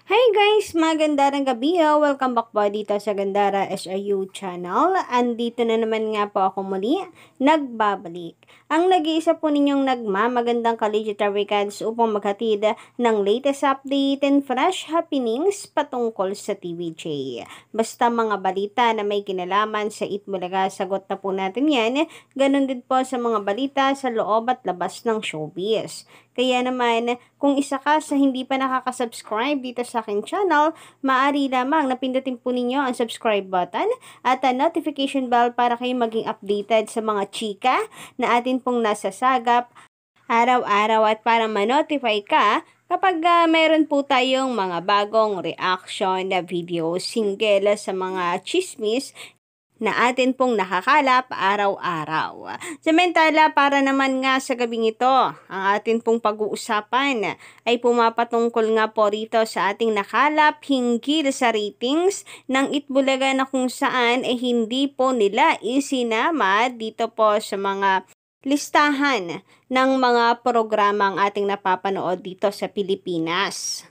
Hi guys! Magandang gabi ho! Welcome back po dito sa Gandara SIU channel. Andito na naman nga po ako muli, nagbabalik. Ang nag-iisa po ninyong nagmamagandang ka-digital weekends upang maghatid ng latest update and fresh happenings patungkol sa TVJ. Basta mga balita na may kinalaman sa Itbulaga, sagot na po natin yan. Ganon din po sa mga balita sa loob at labas ng showbiz. Kaya naman, kung isa ka sa hindi pa nakaka-subscribe dito sa aking channel, maaari lamang napindutin po ninyo ang subscribe button at ang notification bell para kayo maging updated sa mga chika na atin pong nasasagap araw-araw at para ma-notify ka kapag mayroon po tayong mga bagong reaction na video single sa mga chismis na atin pong nakakalap araw-araw. Samantala, para naman nga sa gabing ito, ang atin pong pag-uusapan ay pumapatungkol nga po rito sa ating nakalap hinggil sa ratings ng Itbulaga na kung saan hindi po nila isinama dito po sa mga listahan ng mga programang ating napapanood dito sa Pilipinas.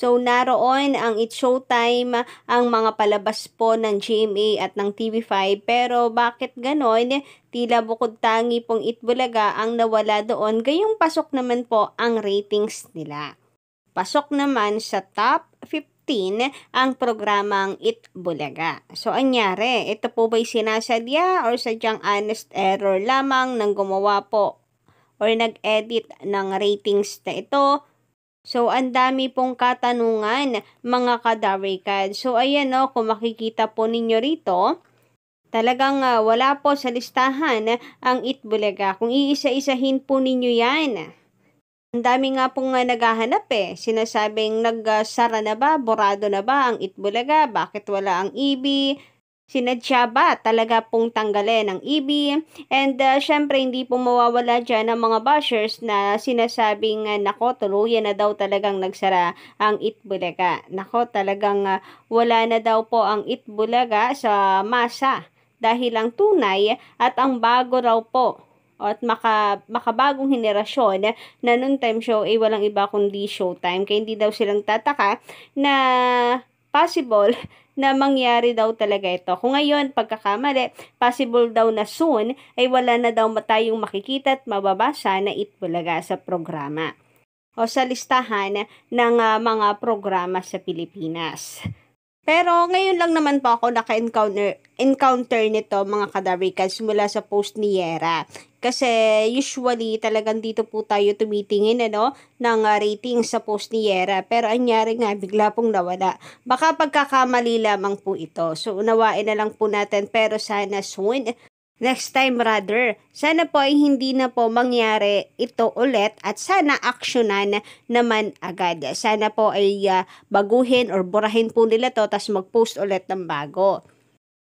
So, naroon ang It's Showtime, ang mga palabas po ng GMA at ng TV5. Pero bakit ganon? Tila bukod tangi pong Itbulaga ang nawala doon. Gayong pasok naman po ang ratings nila. Pasok naman sa top 15 ang programang Itbulaga. So, anyari? Ito po ba'y sinasadya or sadyang honest error lamang ng gumawa po or nag-edit ng ratings na ito? So, ang dami pong katanungan, mga kadarikad. So, ayan o, kung makikita po ninyo rito, talagang wala po sa listahan ang Itbulaga. Kung iisa-isahin po ninyo yan, ang dami nga pong naghahanap Sinasabing nagsara na ba, borado na ba ang Itbulaga? Bakit wala ang EB? Sinadya ba talaga pong tanggalin ang EB? And syempre hindi po mawawala dyan ang mga bashers na sinasabing nako tuluyan na daw talagang nagsara ang Itbulaga. Nako talagang wala na daw po ang Itbulaga sa masa dahil ang tunay at ang bago raw po at makabagong henerasyon na noon time show ay walang iba kundi Showtime. Kaya hindi daw silang tataka na possible na mangyari daw talaga ito. Kung ngayon, pagkakamali, possible daw na soon ay wala na daw tayong makikita at mababasa na Itbulaga sa programa o sa listahan ng mga programa sa Pilipinas. Pero ngayon lang naman po ako naka-encounter nito mga kadarikas mula sa post ni Yera. Kasi usually talagang dito po tayo tumitingin ng rating sa post ni Yera. Pero anyari nga bigla pong nawala. Baka pagkakamali lamang po ito. So unawain na lang po natin pero sana soon. Next time rather, sana po ay hindi na po mangyari ito ulit at sana aksyonan naman agad. Sana po ay baguhin or burahin po nila to tas mag-post ulit ng bago.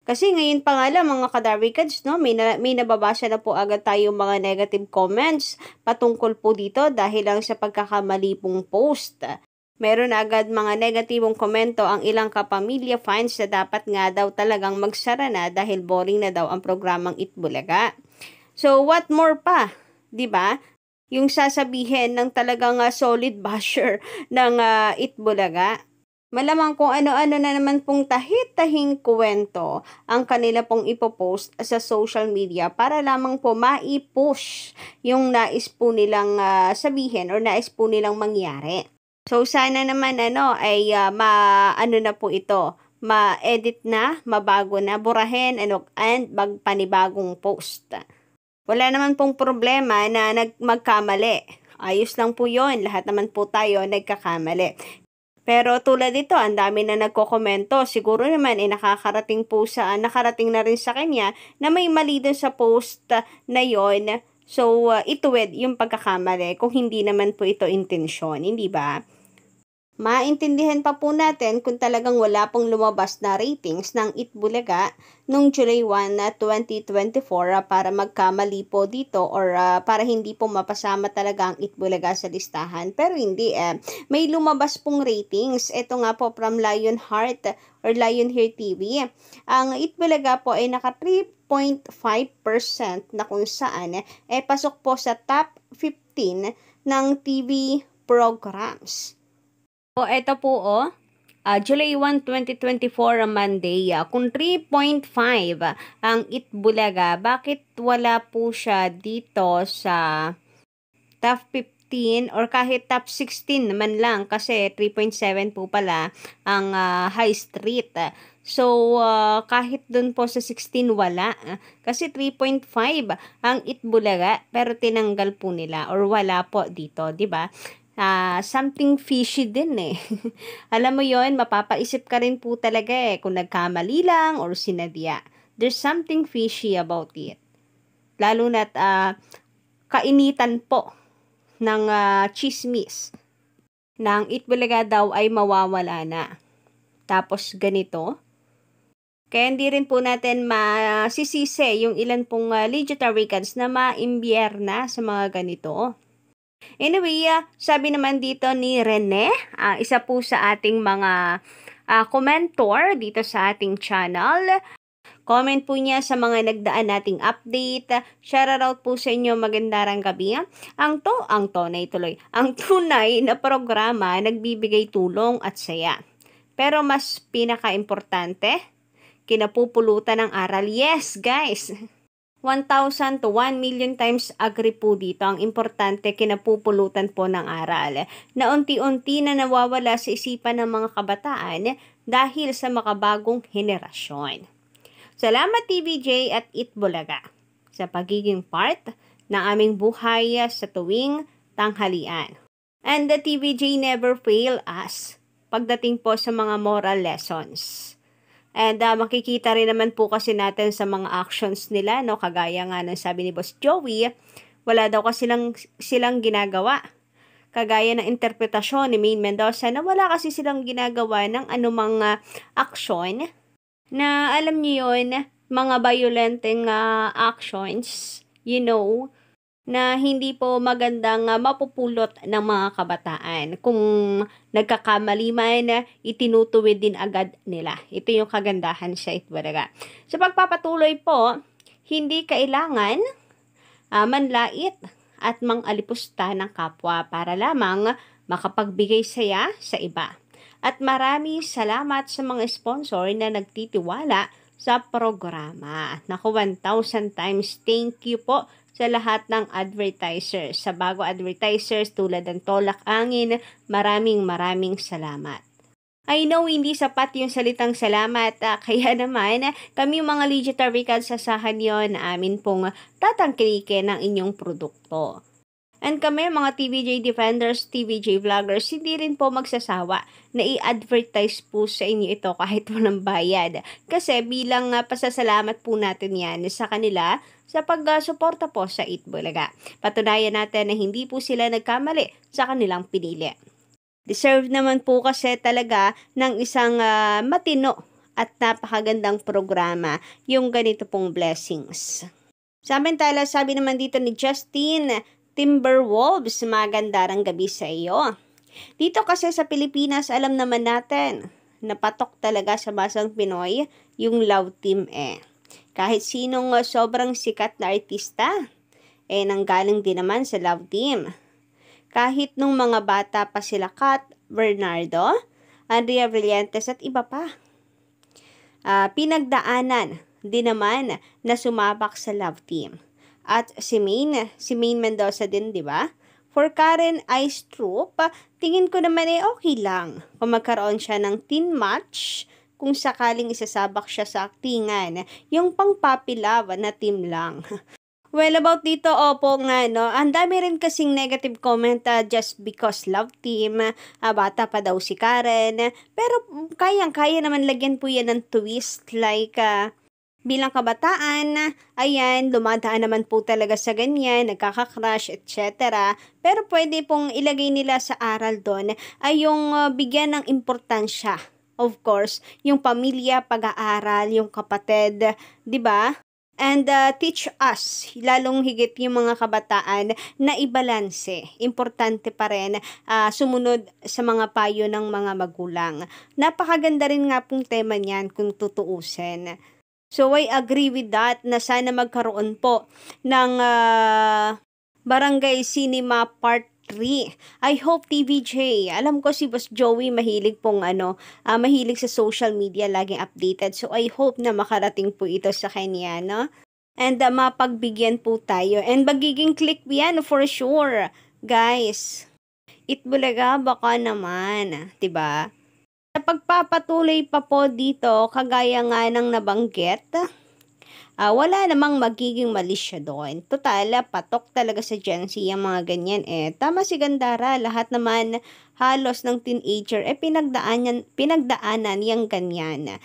Kasi ngayon pa nga lang mga kadarikads, may nababasa na po agad tayo mga negative comments patungkol po dito dahil lang sa pagkakamali pong post. Meron agad mga negatibong komento ang ilang kapamilya fans na dapat nga daw talagang magsara na dahil boring na daw ang programang Itbulaga. So what more pa, 'di ba? Yung sasabihin ng talagang solid basher ng Itbulaga. Malamang kung ano-ano na naman pong tahit-tahing kwento ang kanila pong ipopost sa social media para lamang po mai-push yung nais po nilang sabihin or nais po nilang mangyari. So, sana naman ay maano na po ito, ma-edit na, mabago na, burahin, and magpanibagong post. Wala naman pong problema na magkamali. Ayos lang po yon, lahat naman po tayo nagkakamali. Pero tulad dito, ang dami na nagkokomento, siguro naman nakarating na rin sa kanya na may mali dun sa post na yon. So, ituwid yung pagkakamali kung hindi naman po ito intensyon, hindi ba? Maintindihan pa po natin kung talagang wala pong lumabas na ratings ng Itbulaga noong July 1 na 2024 para magkamali po dito or para hindi po mapasama talaga ang Itbulaga sa listahan. Pero hindi may lumabas pong ratings. Ito nga po from Lionheart or Lionheart TV. Ang Itbulaga po ay naka 3.5% na kung saan pasok po sa top 15 ng TV programs. O, eto po July 1, 2024, Monday. Kung 3.5 ang Itbulaga, bakit wala po siya dito sa top 15 or kahit top 16 naman lang kasi 3.7 po pala ang High Street. So, kahit dun po sa 16 wala. Kasi 3.5 ang Itbulaga pero tinanggal po nila or wala po dito, 'di ba? Something fishy din eh. Alam mo yon, mapapaisip ka rin po talaga eh kung nagkamali lang or sinadya. There's something fishy about it. Lalo na't kainitan po ng chismis na ang Itbulaga daw ay mawawala na. Tapos ganito. Kaya hindi rin po natin masisisi yung ilan pong Legitaricans na maimbyerna na sa mga ganito. Anyway, sabi naman dito ni Rene, isa po sa ating mga commentor dito sa ating channel. Comment po niya sa mga nagdaan nating update. Shoutout po sa inyo, magandang gabi. Ang tunay na programa nagbibigay tulong at saya. Pero mas pinaka-importante, kinapupulutan ng aral. Yes, guys! 1,000 to 1 million times agree po dito. Ang importante, kinapupulutan po ng aral na unti-unti na nawawala sa isipan ng mga kabataan dahil sa makabagong henerasyon. Salamat TVJ at Itbulaga sa pagiging part ng aming buhay sa tuwing tanghalian. And the TVJ never fail us pagdating po sa mga moral lessons. And makikita rin naman po kasi natin sa mga actions nila, no? Kagaya nga ng sabi ni Boss Joey, wala daw kasi silang ginagawa. Kagaya ng interpretasyon ni Maine Mendoza na wala kasi silang ginagawa ng anumang action na alam niyo yun, mga violenteng actions, you know, na hindi po magandang mapupulot ng mga kabataan. Kung nagkakamali man, itinutuwid din agad nila. Ito yung kagandahan sa Itbulaga. Sa pagpapatuloy po, hindi kailangan manlait at mangalipusta ng kapwa para lamang makapagbigay saya sa iba. At marami salamat sa mga sponsor na nagtitiwala sa programa. Naku, 1,000 times thank you po sa lahat ng advertisers. Sa bago advertisers tulad ng Tolak Angin, maraming salamat. I know hindi sapat yung salitang salamat, kaya naman kami mga Legitaricans sasahan yon na amin pong tatangkilikin ng inyong produkto. And kami mga TVJ Defenders, TVJ Vloggers, hindi rin po magsasawa na i-advertise po sa inyo ito kahit walang bayad. Kasi bilang pasasalamat po natin yan sa kanila sa pag-suporta po sa Itbulaga. Patunayan natin na hindi po sila nagkamali sa kanilang pinili. Deserve naman po kasi talaga ng isang matino at napakagandang programa yung ganito pong blessings. Samantala, sabi naman dito ni Justin Timberwolves, magandang gabi sa iyo. Dito kasi sa Pilipinas, alam naman natin, napatok talaga sa masang Pinoy yung love team eh. Kahit sinong sobrang sikat na artista, nanggaling din naman sa love team. Kahit nung mga bata pa sila Kat, Bernardo, Andrea Brillantes at iba pa. Pinagdaanan din naman na sumabak sa love team. At si Maine Mendoza din, di ba? For Karen Ice Troop, tingin ko naman okay lang kung magkaroon siya ng teen match kung sakaling isasabak siya sa aktingan, yung pang-puppy love na team lang. Well, about dito, opo nga, no? Ang dami rin kasing negative comment just because love team, bata pa daw si Karen. Pero kayang-kaya naman lagyan po yan ng twist like bilang kabataan, ayan, dumadaan naman po talaga sa ganyan, nagkaka-crush, etc. Pero pwede pong ilagay nila sa aral doon ay yung bigyan ng importansya. Of course, yung pamilya, pag-aaral, yung kapatid, di ba? And teach us, lalong higit yung mga kabataan na ibalanse. Importante pa rin sumunod sa mga payo ng mga magulang. Napakaganda rin nga pong tema niyan kung tutuusin. So I agree with that na sana magkaroon po ng Barangay Cinema Part 3. I hope TVJ, alam ko si Boss Joey mahilig pong mahilig sa social media, laging updated. So I hope na makarating po ito sa kanya, no? And mapagbigyan po tayo. And magiging click yan for sure, guys. Itbulaga baka naman, 'di ba? Sa pagpapatuloy pa po dito, kagaya nga ng nabanggit, wala namang magiging mali siya doon. Total, patok talaga sa Gen Z yung mga ganyan eh. Tama si Gandara, lahat naman halos ng teenager pinagdaanan yung ganyan.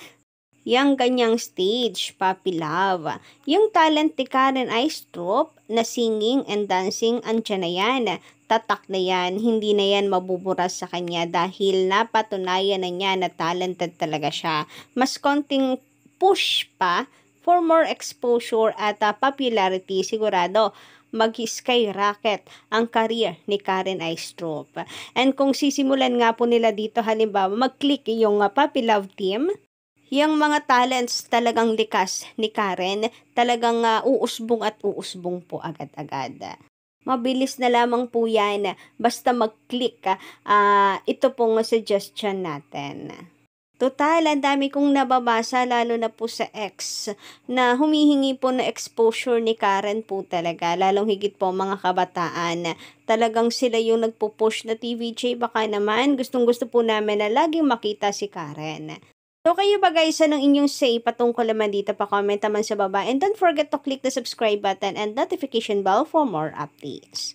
Yang ganyang stage, Puppy Love. Yung talent ni Karen Aistrup na singing and dancing, andyan na yan. Tatak na yan, hindi na yan mabuburas sa kanya dahil napatunayan na niya na talented talaga siya. Mas konting push pa for more exposure at popularity, sigurado mag-skyrocket ang career ni Karen Aistrup. And kung sisimulan nga po nila dito, halimbawa mag-click yung Puppy Love team, yung mga talents talagang likas ni Karen, talagang uusbong at uusbong po agad-agad. Mabilis na lamang po yan, basta mag-click. Ito pong suggestion natin. Total, ang dami kong nababasa, lalo na po sa X, na humihingi po na exposure ni Karen po talaga, lalong higit po mga kabataan. Talagang sila yung nagpo-push na TVJ, baka naman gustong-gusto po namin na laging makita si Karen. So kayo ba guys, anong inyong say patungkol naman dito? Pa-comment naman sa baba. And don't forget to click the subscribe button and notification bell for more updates.